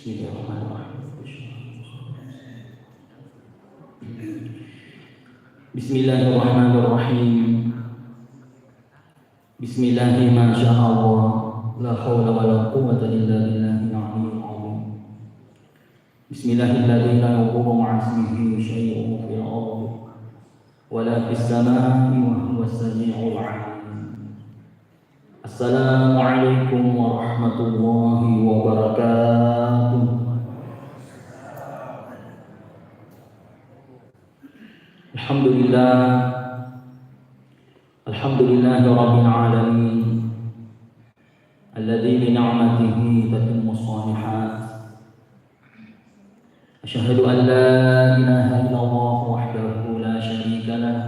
Bismillahirrahmanirrahim. Bismillahirrahmanirrahim. Bismillahi ma sya'allah, la haula wa la quwwata illa billahil aliyyil azim. Bismillahilladzi la yadurru ma'a ismihi syai'un fil ardi wa la fis samaa'i wa huwas samii'ul 'aliim. Assalamualaikum warahmatullahi wabarakatuh. Alhamdulillahi rabbil alamin, alladzi bi ni'matihi tatimmu shalihat. Asyhadu an la ilaha illallah wahdahu la syarika lah,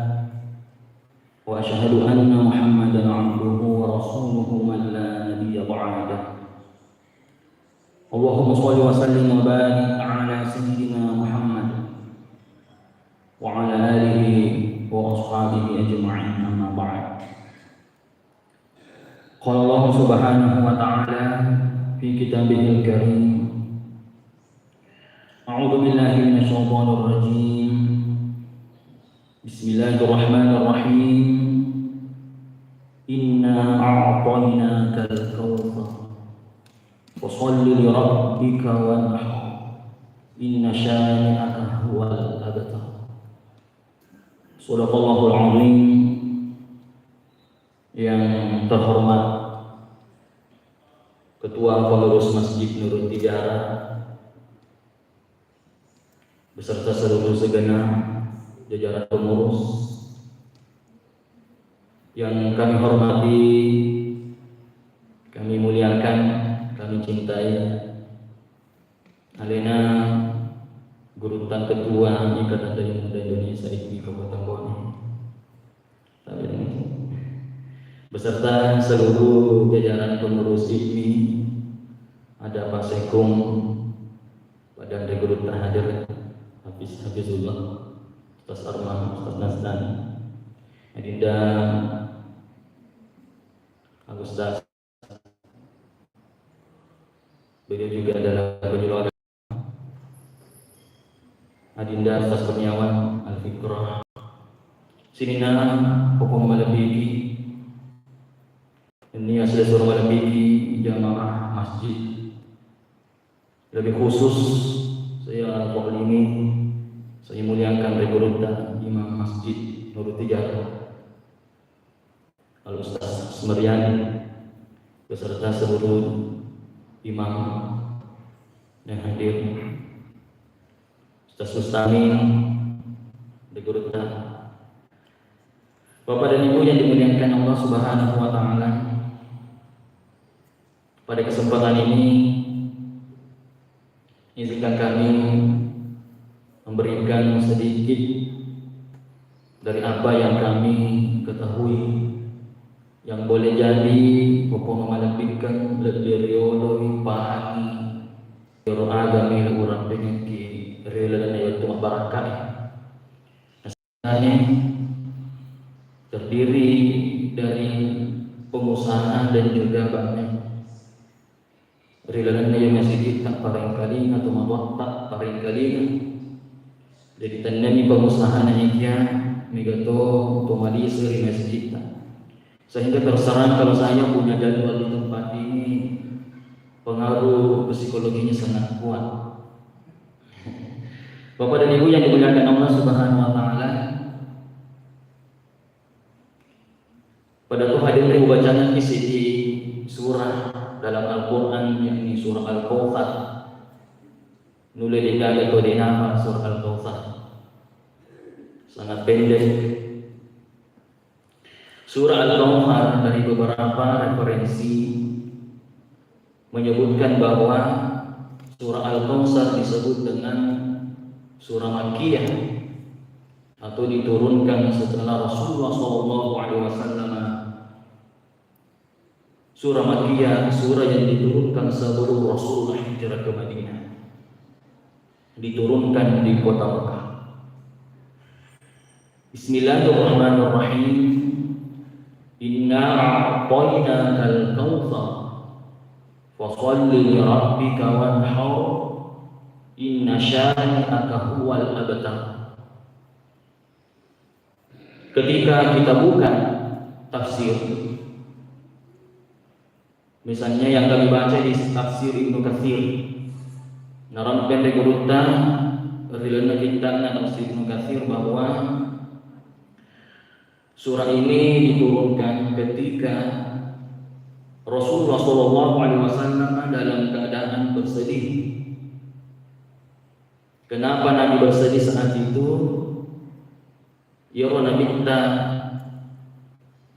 wa asyhadu anna Muhammadan 'abduhu wa rasuluhu man la nabiyya ba'dah. Allahumma shalli wa sallim wa barik 'ala sayyidina Muhammad wa 'ala alihi wa ashabihi ajma'in, amma ba'd. Qala Allah subhanahu wa ta'ala fi kitabihil karim, a'udzu billahi minasy syaithanir rajim. Bismillahirrahmanirrahim. Inna a'tainakal kautsar fasholli li rabbika wanhar, inna syani'aka huwal abtar. Shadaqallahul azim. Yang terhormat Ketua Pengurus Masjid Nurul Tijarah beserta seluruh segenap jajaran pengurus yang kami hormati, kami muliakan, kami cintai, alena Gurutan Ketua Ikatan Dai Muda Indonesia IKMI Kabupaten Bone, beserta seluruh jajaran pengurus IKMI, ada Pak Sekung, Pak Dandri Guru hadir, Hafizullah, Ustaz Arman, Ustaz Nasdan, Adinda, Ustaz, beliau juga adalah penyuluh Adinda Ustaz Kurniawan Al-Fikrah, Sinina Hukum Malabiki, ini asli suruh Malabiki Jamaah Masjid. Lebih khusus saya Al-Qahlimi, saya muliakan Regurutan Imam Masjid Nurul Tijarah Al-Ustaz Semeriani beserta seluruh imam yang hadir, Ustaz Ustami Regurutan, Bapak dan Ibu yang dimuliakan Allah Subhanahu wa ta'ala. Pada kesempatan ini izinkan kami memberikan sedikit dari apa yang kami ketahui, yang boleh jadi Bapak memalapitkan lebih rioloi pahami Yoro agami urang pengki rela dan yaitu barakah. Asalnya terdiri dari pengusaha dan juga banyak rilalan yang masih kita paling kali atau mawakta paling kali. Jadi tandami pengusaha naiknya megato pemali seri masih kita, sehingga terserang kalau saya punya jadwal di tempat ini pengaruh psikologinya sangat kuat. Bapak dan Ibu yang dimuliakan Allah Subhanahu wa ta'ala, pada tuh hadir bacaan isi di surah dalam Al-Quran, yakni surah Al-Kautsar. Nulis di dalam nama surah Al-Kautsar, sangat pendek. Surah Al-Kautsar dari beberapa referensi menyebutkan bahwa surah Al-Kautsar disebut dengan surah Makkiyah atau diturunkan setelah Rasulullah SAW. Surah Makkiyah, surah yang diturunkan sebelum Rasulullah hijrah ke Madinah, diturunkan di kota Mekah. Bismillahirrahmanirrahim. Inna a'tainakal kautsar fasholli li rabbika wanhar, inna syani'aka huwal abtar. Ketika kita buka tafsir, misalnya yang kami baca di tafsir Ibnu Katsir, naram pendek urutan rilana kita tafsir Ibnu Katsir bahwa surah ini diturunkan ketika Rasulullah SAW dalam keadaan bersedih. Kenapa Nabi bersedih saat itu? Ya Nabi kita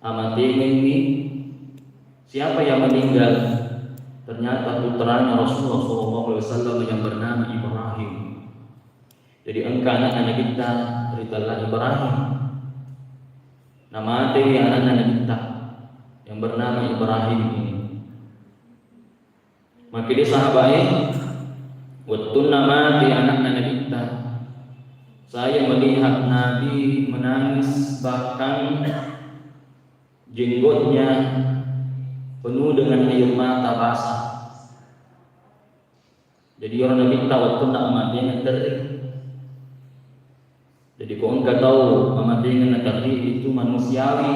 amatin ini siapa yang meninggal? Ternyata putranya Rasulullah SAW yang bernama Ibrahim. Jadi engkau anak kita ceritalah Ibrahim. Nama dia anak kita yang bernama Ibrahim ini. Maka dia sahabatnya, waktu nama dia anak kita. Saya melihat Nabi menangis, bahkan jenggotnya penuh dengan air mata basah. Jadi orang Nabi tahu waktu nak matinya terik. Jadi kau engkau tahu matinya terik itu manusiawi.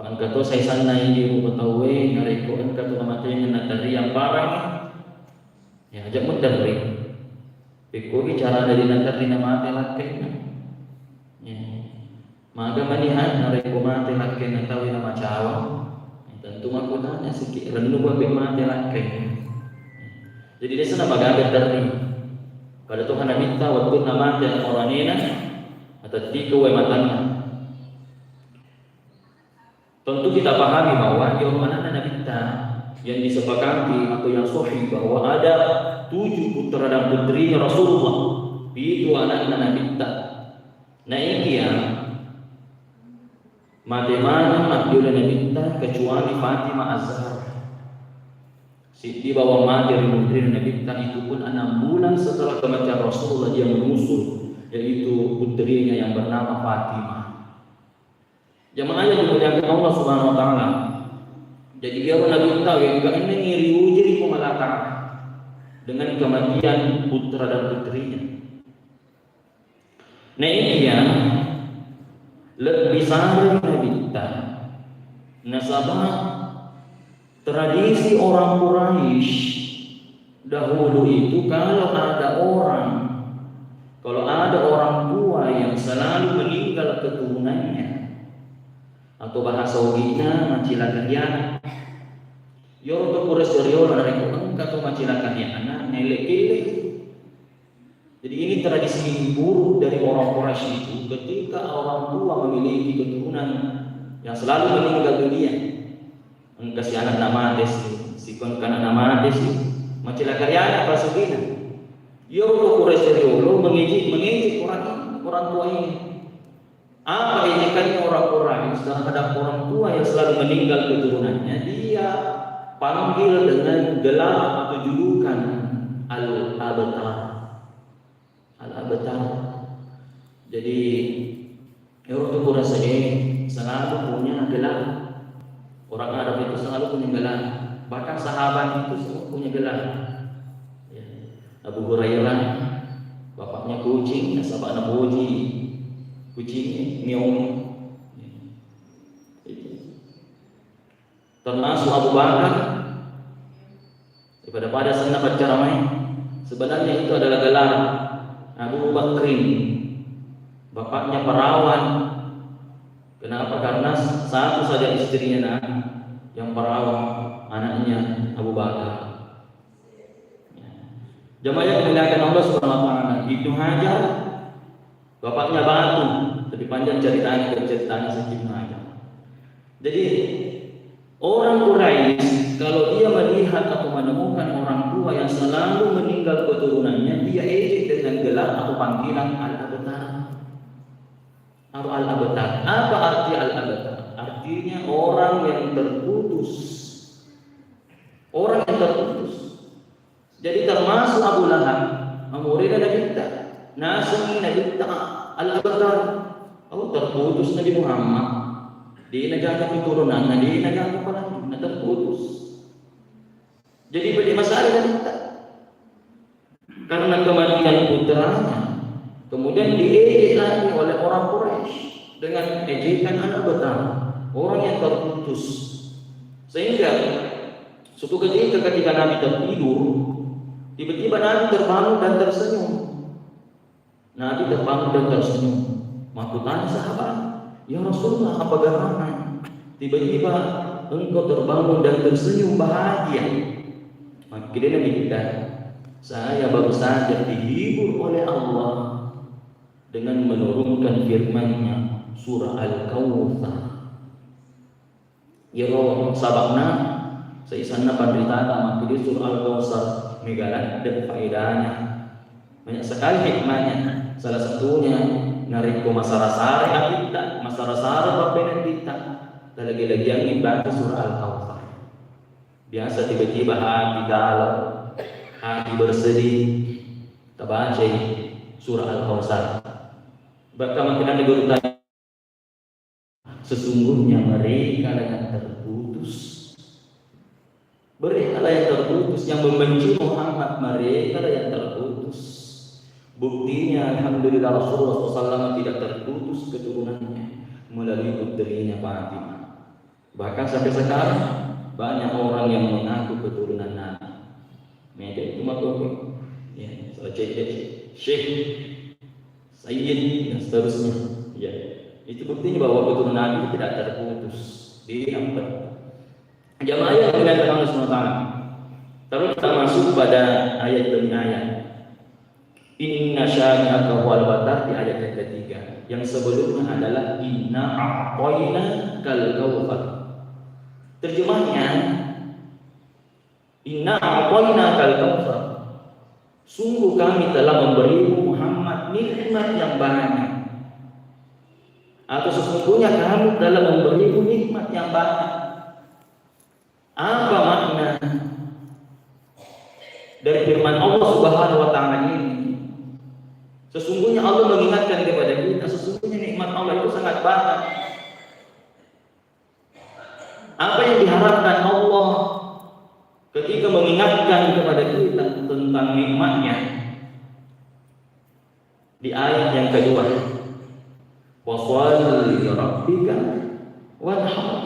Pak engkau tahu saya sana ini kau tahu ngareko engkau tahu matinya terik yang parah. Ya ajak menterik. Pikir bicara dari nanti nama mati lakinya. Maka melihat ngareko mati lakinya tahu nama cawa. Tentu aku tanya sikit renung bagai mati lakinya. Jadi dia sana bagaimana dari pada Tuhan minta waktu nama dan orang ini atau tiga matanya. Tentu kita pahami bahwa yang mana kita yang disepakati atau yang sahih bahwa ada 7 putra dan putri Rasulullah. Itu anak-anak Nabi kita. Nah ini yang mana mati oleh Nabi kita kecuali Fatimah Az-Zahra. Di bawah mati dari putri Nabi kita itu pun 6 bulan setelah kematian Rasulullah dia menyusul, yaitu putrinya yang bernama Fatimah. Jamaah yang dimuliakan Allah Subhanahu Wa Taala. Jadi dia Nabi tahu yang enggak ini ngiri ujiri pemalatan dengan kematian putra dan putrinya. Nah ini yang lebih besar Nabi kita. Nasabah tradisi orang Quraisy dahulu itu kalau ada orang tua yang selalu meninggal keturunannya atau bahasa Uginya macilakan dia yo to Quraisy dari engkau to macilakan dia anak nelek-nelek. Jadi ini tradisi buruk dari orang Quraisy itu ketika orang tua memiliki keturunan yang selalu meninggal dunia. Engkau si anak nama des, si anak nama des, macilakan dia anak pasugina. Yo to Quraisy mengejek orang tua ini. Apa ejekannya orang Quraisy terhadap orang tua yang selalu meninggal keturunannya? Dia panggil dengan gelar atau julukan Al-Abtar. Al-Abtar. Jadi orang Quraisy selalu punya gelar. Orang Arab itu selalu punya gelar. Bahkan sahabat itu selalu punya gelar. Ya. Abu Hurairah, bapaknya kucing, nasabah Boji. Kucing miong. Termasuk Abu Bakar pada sana baca ramai. Sebenarnya itu adalah gelar Abu Bakrin, bapaknya perawan. Kenapa? Karena satu saja istrinya yang perawan, anaknya Abu Bakar. Jamaah yang dimuliakan Allah Subhanahu Wa Taala, Ibnu Hajar bapaknya batu, tapi panjang ceritanya sedikit aja. Jadi orang Quraisy kalau dia melihat atau menemukan orang tua yang selalu meninggal keturunannya, dia ejek dengan gelar atau panggilan Al-Abtar. Atau Al-Abtar. Apa arti Al-Abtar? Artinya orang yang terputus. Orang yang terputus. Jadi termasuk Abu Lahab, murid Nabi kita. Nasmi Nabi kita Al-Abtar. Oh terputus Nabi Muhammad. Di negara keturunan, di negara apa lagi? Terputus. Jadi bagi masalah kita. karena kematian putranya. Kemudian diejek lagi oleh orang Quraisy dengan ejekan anak betara, orang yang terputus. Sehingga suatu ketika Nabi tertidur, tiba-tiba Nabi terbangun dan tersenyum. Nabi terbangun dan tersenyum. Maka tanya sahabat, ya Rasulullah, apa gerangan? Tiba-tiba engkau terbangun dan tersenyum bahagia. Maka dia Nabi kita, saya baru saja dihibur oleh Allah dengan menurunkan firman-Nya surah Al-Kautsar. Ya roh sabakna seisanna penderita maka di surah Al-Kautsar megalan dan faedahnya. Banyak sekali hikmahnya. Salah satunya nariko masara-sara kita, masara-sara bapenan kita. Dan lagi-lagi yang ibadah surah Al-Kautsar. Biasa tiba-tiba hati galau, hati bersedih, kita baca surah Al-Kautsar. Bahkan makin ada guru tanya, sesungguhnya mereka yang terputus. Mereka yang terputus, yang membenci Muhammad, mereka yang terputus. Buktinya alhamdulillah Rasulullah SAW tidak terputus keturunannya melalui putrinya Fatimah. Bahkan sampai sekarang banyak orang yang mengaku keturunan Nabi. Mereka itu makhluk ya, Syekh, Sayyid dan seterusnya. Ya, itu buktinya bahwa keturunan Nabi tidak terputus. Diambil. Jamaah yang dimuliakan Allah SWT. Terus kita masuk pada ayat demi ayat. Inna syani'aka huwal abtar di ayat yang ketiga. Yang sebelumnya adalah inna a'tayna kal kautsar. Terjemahnya inna a'tayna kal kautsar. Sungguh kami telah memberimu Muhammad nikmat yang banyak. Atau sesungguhnya kami telah memberimu nikmat yang banyak. Apa makna dari firman Allah Subhanahu wa taala ini? Sesungguhnya Allah mengingatkan kepada kita, sesungguhnya nikmat Allah itu sangat banyak. Apa yang diharapkan Allah ketika mengingatkan kepada kita tentang nikmatnya? Di ayat yang kedua, washolli li rabbika wanhar.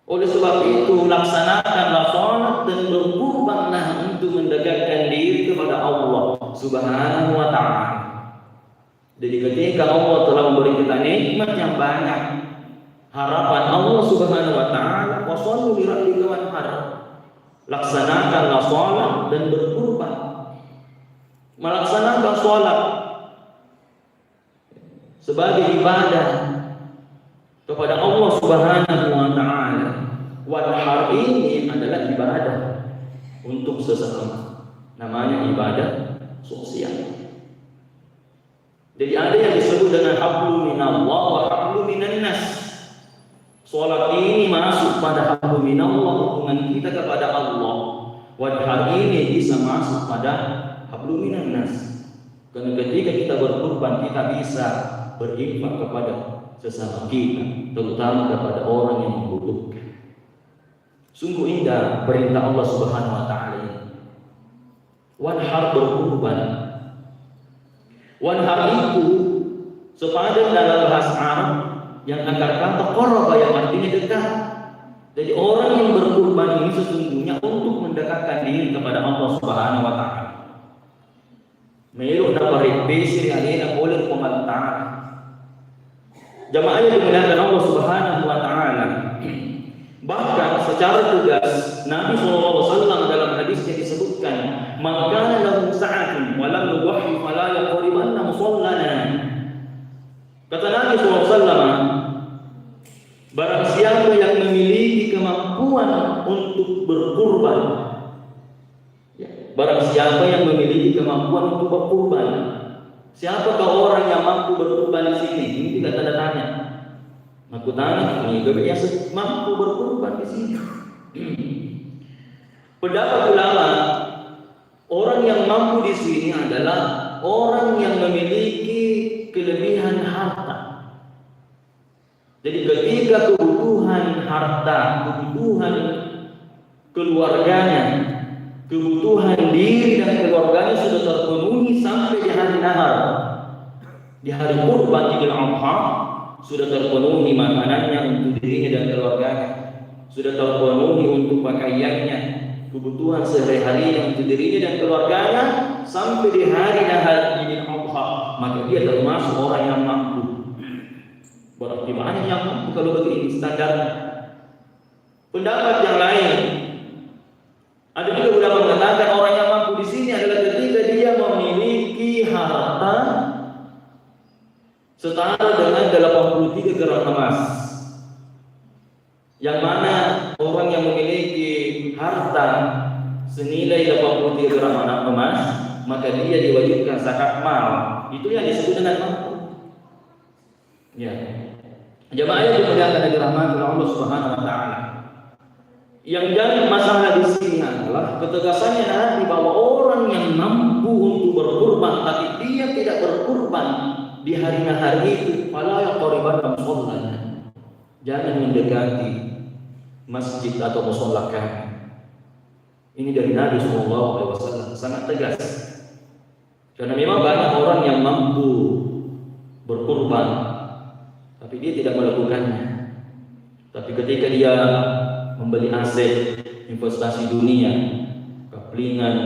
Oleh sebab itu laksanakanlah salat dan berkurbanlah untuk mendekatkan diri kepada Allah Subhanahu wa taala. Jadi ketika Allah telah memberi kita nikmat yang banyak, harapan Allah Subhanahu wa taala, washolli li rabbika wanhar. Laksanakanlah salat dan berkurban. Melaksanakan salat sebagai ibadah kepada Allah Subhanahu wa taala. Wanhar ini adalah ibadah untuk sesama. Namanya ibadah sosial. Jadi ada yang disebut dengan hablu minallah wa hablu minan nas. Salat ini masuk pada hablu minallah, hubungan kita kepada Allah. Wanhar ini bisa masuk pada hablu minan nas. Karena ketika kita berkurban, kita bisa berinfak kepada sesama kita, terutama kepada orang yang membutuhkan. Sungguh indah perintah Allah Subhanahu wa taala ini. Wanhar berkurban. Wanhar itu sepadan dalam bahasa Arab yang akar kata qaraba yang artinya dekat. Jadi orang yang berkurban ini sesungguhnya untuk mendekatkan diri kepada Allah Subhanahu wa taala. Meluk na paripesi alina oleh pemerintah. Jamaah yang dimuliakan Allah Subhanahu wa taala. Bahkan secara tegas Nabi SAW dalam hadisnya disebutkan, maka lahu sa'atun wa lam yuwahhi fala yaqribanna musallana. Kata Nabi SAW, barang siapa yang memiliki kemampuan untuk berkurban, barang siapa yang memiliki kemampuan untuk berkurban, siapakah orang yang mampu berkurban di sini? Ini tidak tanda tanya. Aku tanya, ini yang mampu berkorban di sini. Pendapat ulama, orang yang mampu di sini adalah orang yang memiliki kelebihan harta. Jadi ketika kebutuhan harta, kebutuhan keluarganya kebutuhan diri dan keluarganya sudah terpenuhi sampai di hari nahar. Di hari kurban Idul Adha sudah terpenuhi makanannya untuk dirinya dan keluarganya, sudah terpenuhi untuk pakaiannya, kebutuhan sehari-hari untuk dirinya dan keluarganya sampai di hari nahar Idul Adha, maka dia termasuk orang yang mampu. Berarti mana yang mampu kalau begini standarnya? Pendapat yang lain, ada juga ulama mengatakan orang yang mampu di sini adalah ketika dia memiliki harta setara dengan 83 gram emas. Yang mana orang yang memiliki harta senilai 83 gram emas, maka dia diwajibkan zakat mal. Itu yang disebut dengan mampu. Ya. Jemaah yang dimuliakan oleh rahmat Allah Subhanahu wa taala. Yang jadi masalah di sini adalah ketegasannya nanti bahwa orang yang mampu untuk berkurban tapi dia tidak berkurban di hari nahar itu, fala yaqribanna musallana. Jangan mendekati masjid atau musalla kami. Ini dari Nabi sallallahu alaihi wasallam, sangat tegas. Karena memang banyak orang yang mampu berkurban tapi dia tidak melakukannya. Tapi ketika dia membeli aset investasi dunia, kaplingan,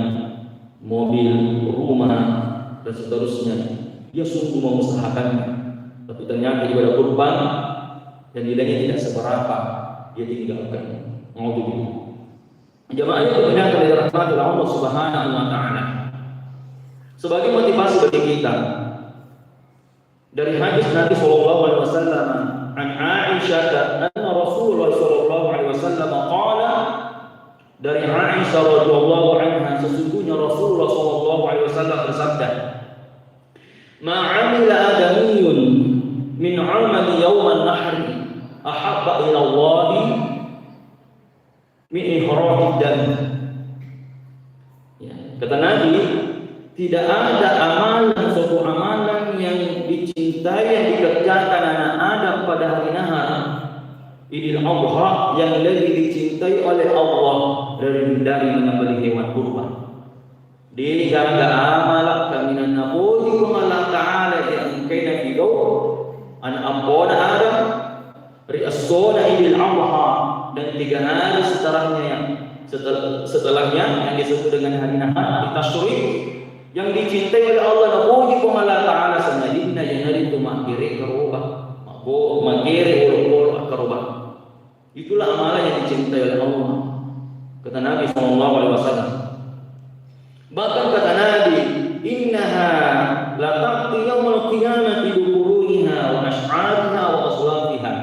mobil, rumah dan seterusnya, dia sungguh mengusahakannya, tapi ternyata ibadah kurban dan nilainya tidak seberapa, dia tinggalkan. Alhamdulillah. Jemaah yang dimuliakan oleh Allah Subhanahu wa taala. Sebagai motivasi bagi kita, dari hadis Nabi sallallahu alaihi wasallam an Aisyah anna Rasulullah sallallahu alaihi wasallam qala, dari Aisyah radhiyallahu anha sesungguhnya Rasulullah sallallahu alaihi wasallam bersabda, ma 'amila adamiyyun min 'amali yawm an-nahr ahabba ila Allah min ihraqid dam. Ya, kata Nabi, tidak ada amalan, suatu amalan yang dicintai, yang dikerjakan anak Adam pada hari nahar Idul Adha yang lebih dicintai oleh Allah dari menyembelih hewan kurban. Dia jaga amalak kaminan nabuji Allah Ta'ala yang kaina fi daw an ambona Adam ri'asona Idul Adha, dan 3 hari setelahnya yang disebut dengan hari nahar Tasyrik, yang dicintai oleh Allah nabuji Allah Ta'ala sanadina yang hari itu makiri kerubah makiri ulu kerubah. Itulah amalan yang dicintai oleh Allah, kata Nabi sallallahu alaihi wasallam. Bahkan kata Nabi, innaha la taqti yaumul qiyamati bi quruniha wa ash'ariha wa aslafiha.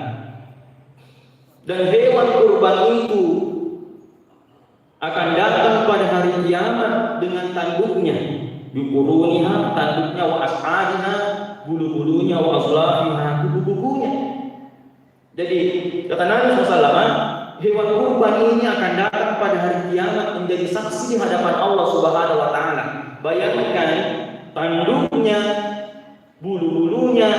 Dan hewan kurban itu akan datang pada hari kiamat dengan tanduknya, biquruniha, tanduknya, wa ash'ariha, bulu-bulunya, wa aslafiha, kuku-kukunya. Jadi kata Nabi SAW, hewan kurban ini akan datang pada hari kiamat menjadi saksi di hadapan Allah Subhanahu wa taala. Bayangkan, tanduknya, bulu-bulunya,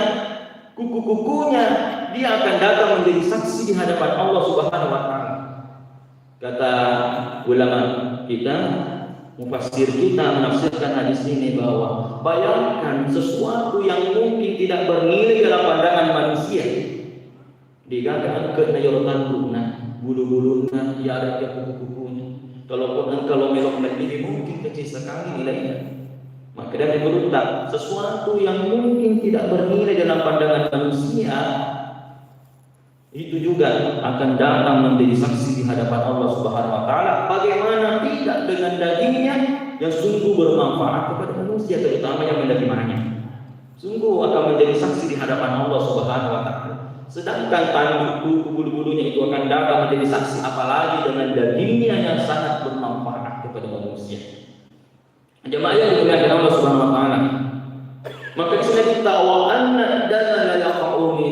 kuku-kukunya, dia akan datang menjadi saksi di hadapan Allah Subhanahu wa taala. Kata ulama kita, mufassir kita menafsirkan hadis ini bahwa bayangkan sesuatu yang mungkin tidak bernilai dalam pandangan manusia dikatakan kena yorotan luna, bulu-bulunya, ya ada kuku-kukunya. Kalau melok negeri mungkin kecil sekali nilainya. Maka dari berutak sesuatu yang mungkin tidak bernilai dalam pandangan manusia itu juga akan datang menjadi saksi di hadapan Allah Subhanahu wa taala. Bagaimana tidak dengan dagingnya yang sungguh bermanfaat kepada manusia, terutama yang menerimanya. Sungguh akan menjadi saksi di hadapan Allah Subhanahu wa taala. Sedangkan tanduk bulu-bulunya itu akan datang menjadi saksi, apalagi dengan dagingnya yang sangat bermanfaat kepada manusia. Jemaah yang dimuliakan Allah Subhanahu wa taala. Maka disini kita wa anna dana la yaqa'u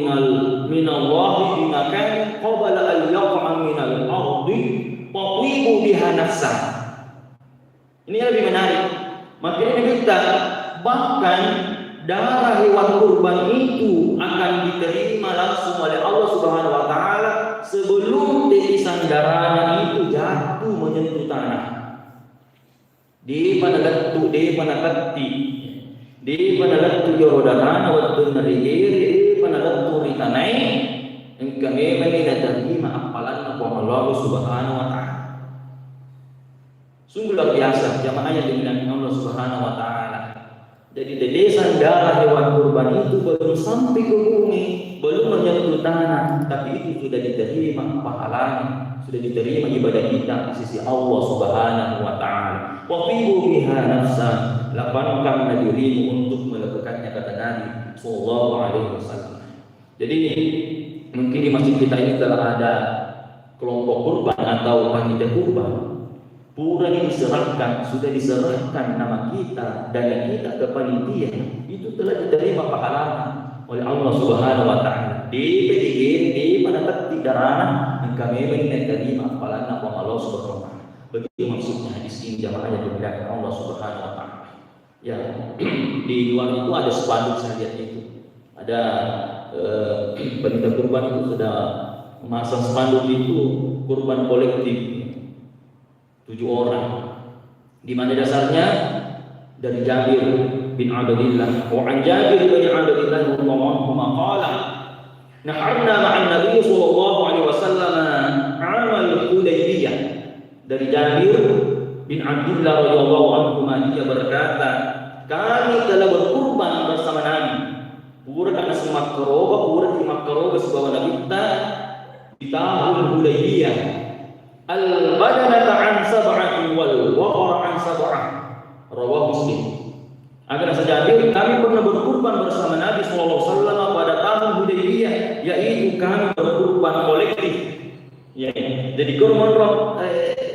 minallahi bima kan qabla an yaqa' minal ardi taqibu biha nafsah. Ini yang lebih menarik. Makanya kita bahkan darah hewan kurban itu akan diterima langsung oleh Allah Subhanahu wa taala sebelum titisan darahnya itu jatuh menyentuh tanah. di panalattu di panakatti di panalattu yorodana waktu narigiri di panalattu ritanai yang kami terima apalan Allah Subhanahu wa taala. Sungguh luar biasa jamaah yang dimuliakan Allah Subhanahu wa taala. Jadi dedesan darah hewan kurban itu belum sampai ke bumi, belum menyentuh tanah, tapi itu sudah diterima pahalanya, sudah diterima ibadah kita di sisi Allah Subhanahu wa taala. Wa fibu biha nafsan, lapangkan dirimu untuk melakukannya, kata Nabi sallallahu alaihi wasallam. Jadi mungkin di masjid kita ini telah ada kelompok kurban atau panitia kurban. Pura ini diserahkan, sudah diserahkan nama kita dan kita ke panitia, itu telah diterima pahalanya oleh Allah Subhanahu wa taala. Di mana tidak dan kami menerima pahalanya Allah Subhanahu wa taala. Begitu maksudnya hadis ini jamaah yang dimuliakan Allah Subhanahu wa taala. Ya, di luar itu ada spanduk, saya lihat itu. Ada panitia kurban itu sudah memasang spanduk itu kurban kolektif 7 orang. Di mana dasarnya? Dari Jabir bin Abdullah. Wa an Jabir bin Abdullah radhiyallahu anhu qala naharna ma'an Nabi sallallahu alaihi wasallam 'amal Hudaybiyah. Dari Jabir bin Abdullah radhiyallahu anhu dia berkata, kami telah berkurban bersama Nabi. Pura kana semakroba, pura di makroba sebawa Nabi kita di tahun Hudaybiyah. Al-badanata an sab'atin wal waqara an sab'ah. Rawahu Muslim. Agar saja kami pernah berkurban bersama Nabi sallallahu alaihi wasallam pada tahun Hudaybiyah, yaitu kami berkurban kolektif. Ya, jadi kurban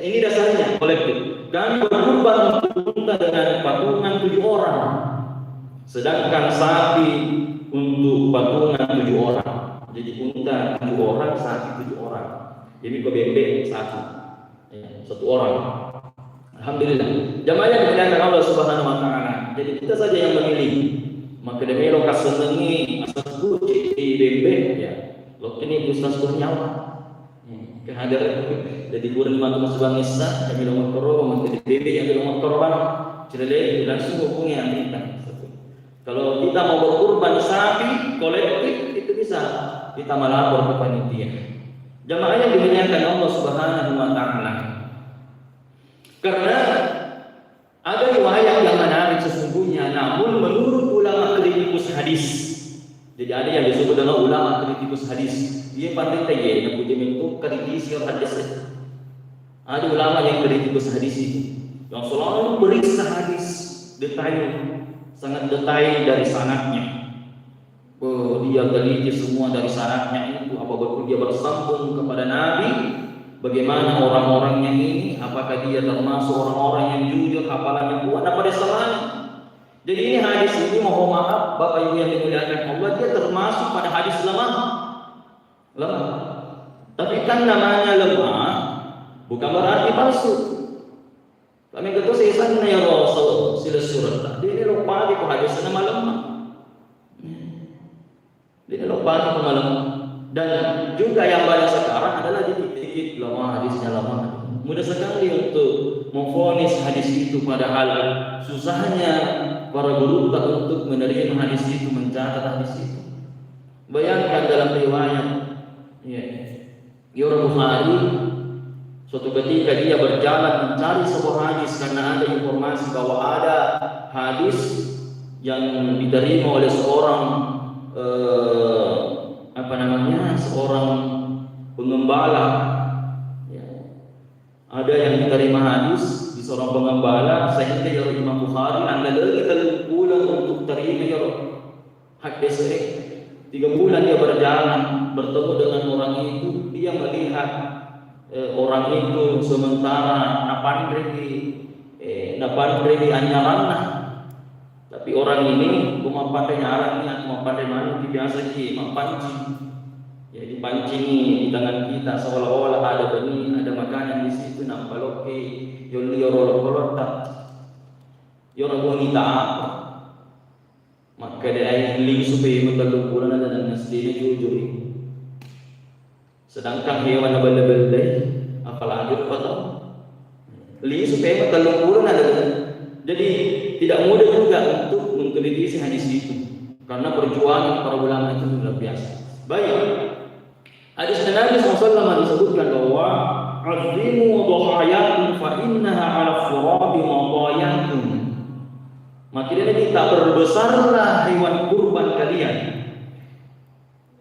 ini dasarnya kolektif. Kami berkurban untuk unta dengan patungan 7 orang. Sedangkan sapi untuk patungan 7 orang. Jadi unta 7 orang, sapi 7 orang. Jadi bebek 1 orang. Alhamdulillah. Jamaah yang dimuliakan Allah Subhanahu wa taala. Jadi kita saja yang memilih. Maka demi lo kasenengi asas kuci di bebek ya. Lo ini Ustaz Kurniawa. Kehadiran jadi bulan masuk bangsa kami lo makro maka di bebek yang lo makroban. Jadi langsung hubungi kita. Kalau kita mau berkurban sapi kolektif itu bisa kita melapor ke panitia. Jamaah yang dimuliakan Allah Subhanahu wa taala. Karena ada riwayat yang menarik sesungguhnya, namun menurut ulama kritikus hadis. Jadi ada yang disebut dengan ulama kritikus hadis. Dia pandai tanya yang punya itu kritisi hadis. Ada ulama yang kritikus hadis itu, yang selalu periksa hadis detail, sangat detail dari sanadnya. Dia teliti semua dari syaratnya itu, apa betul dia bersambung kepada Nabi, bagaimana orang-orangnya ini, apakah dia termasuk orang-orang yang jujur, hafalannya kuat, apa dia salah. Jadi ini hadis ini, mohon maaf Bapak Ibu yang dimuliakan Allah, dia termasuk pada hadis lemah. Tapi kan namanya lemah bukan berarti palsu. Kami kata sesan ya Rasul sila surat. Dia ini lupa di hadis nama lemah. Dia lupa di malam. Dan juga yang banyak sekarang adalah dikit-dikit lama hadisnya lama. Mudah sekali untuk memvonis hadis itu, padahal susahnya para guru untuk menerima hadis itu, mencatat hadis itu. Bayangkan dalam riwayat Imam Bukhari, suatu ketika dia berjalan mencari sebuah hadis karena ada informasi bahwa ada hadis yang diterima oleh seorang seorang pengembala. Ada yang diterima hadis di seorang pengembala, sehingga ya Imam Bukhari anda lagi 3 bulan untuk terima ya hadis ini. 3 bulan dia berjalan bertemu dengan orang itu, dia melihat orang itu sementara napandre di anyaranna, tapi orang ini cuma pandai nyarangnya, cuma pandai mana biasa sih mapancing. Ya dipancingi di tangan kita seolah-olah ada benih, ada makanan di situ, nampak loke yolorololota yorobonita apa. Maka dia ingin supaya mengalupuran ada dan nasdini jujur. Sedangkan hewan abal-abal apalagi apa tahu. Li supaya telung puluh ada. Jadi tidak mudah juga untuk mengkritisi hadis itu karena perjuangan para ulama itu luar biasa. Baik. Hadis Nabi SAW disebutkan bahwa azimu dhahayakum fa innaha 'ala furabi madayakum. Maka dia minta berbesarlah hewan kurban kalian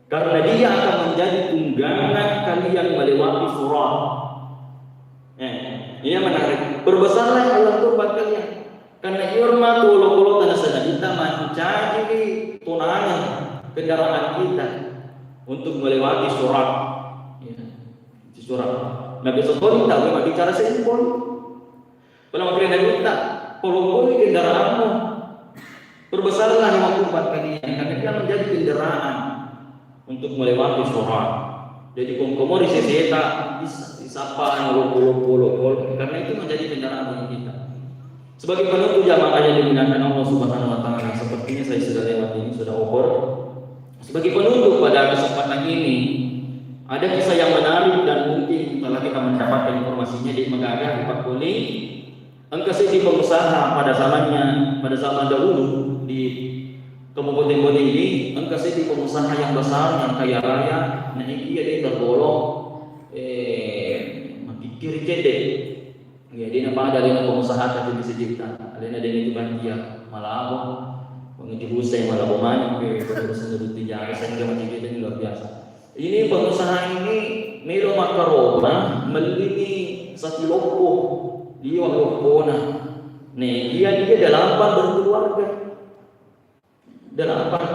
karena dia akan menjadi tunggangan kalian melewati furat. Ini menarik. Berbesarlah hewan kurban kalian karena irma tulo-tulo tanah sana kita mencaci tunangan kendaraan kita untuk melewati surat. Di surat. Nabi SAW tak boleh bicara simpul. Kalau makin Nabi tak, kalau kendaraanmu berbesarlah hewan kurban kalian karena dia menjadi kendaraan untuk melewati surat. Jadi komkomori seseta disapa puluh karena itu menjadi kendaraan bagi kita. Sebagai penutup jamaah yang dimuliakan Allah Subhanahu wa taala, sepertinya saya sudah lewat ini, sudah over. Sebagai penutup pada kesempatan ini, ada kisah yang menarik dan mungkin setelah kita mendapatkan informasinya di Megaga di Pak Kuning, engkau di pengusaha pada zaman dahulu di Kabupaten Bone ini, engkau di pengusaha yang besar yang kaya raya, nah ini dia tergolong kiri kede. Ya, dia nampak dari pengusaha tapi bisa dicipta. Alena dengan itu bantia malah penguji husai malah bomanya pengurusan dari tiga saya macam itu luar biasa. Ini pengusaha ini melo makaroba melini satu loko dia lokona. Nih dia delapan berkeluarga. Delapan.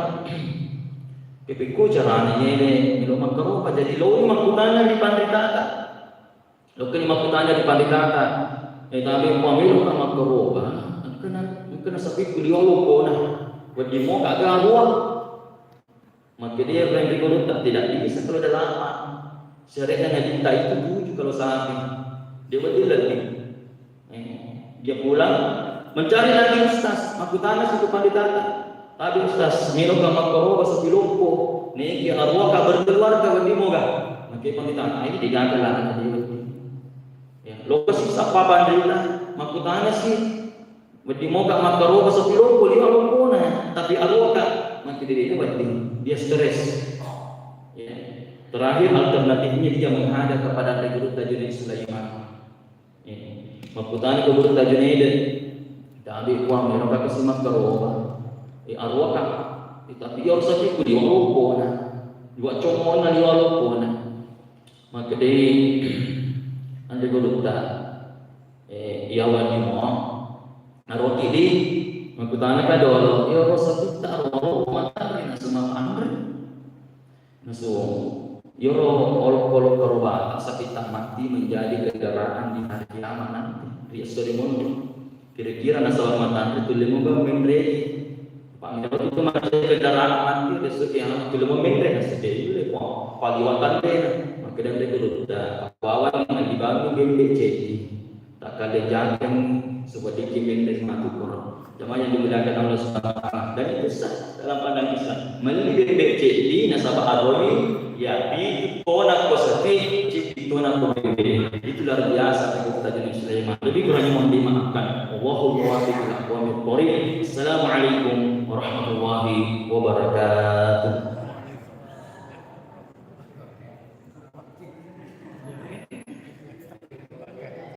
Kepiku caranya ini melo makaroba jadi lori makutana di Panditata. Lokal makutanya di Panditata. Tapi pamilu kama keroba, kena sapi kuliah lokona. Wadi mo kagak ruang. Maka dia berani kalau tidak bisa kalau ada lama. Syariatnya cinta itu tujuh kalau sapi. Dia betul lagi. Dia pulang mencari lagi ustaz. Makutana situ Panditata. Tadi ustaz milo kama keroba sapi loko. Nih dia arwah kabar keluarga wadi mo gak. Maka Panditata ini digagal lah dia. Lokasi sapa bandita makutana sih bedi moga makaroba sa pilong ko lima longkona tapi aroka maka diri dia stres ya. Terakhir alternatifnya dia menghadap kepada Guru Tajuddin Sulaiman ya. Makutana ke Guru Tajuddin tapi kuang mereka kasi makaroba aroka tapi dia harus sapi ko lima longkona dua comona lima longkona maka dia anda golota iawan ni mo naroti di makutana ka dolo yo rosa kita ro matari na sama andre naso yo olo karoba sakita mati menjadi kendaraan di hari kiamat nanti dia sudah mundur kira-kira nasa matan itu lemo ba membre pamero itu masih kendaraan mati besok yang lemo membre nasa dia itu paliwatan deh kedang golota bawa yang dibangun BPC tak ada jangan seperti kimen matu Quran. Jemaah yang dimuliakan Allah Subhanahu wa taala dan itu sah dalam pandangan Islam. Melalui BPC di nasabah arwani ya di tonak posati di tonak pemimpin. Itu luar biasa kita jadi Sulaiman. Lebih kurangnya mohon dimaafkan. Wallahu muwaffiq ila aqwamit thoriq. Assalamualaikum warahmatullahi wabarakatuh.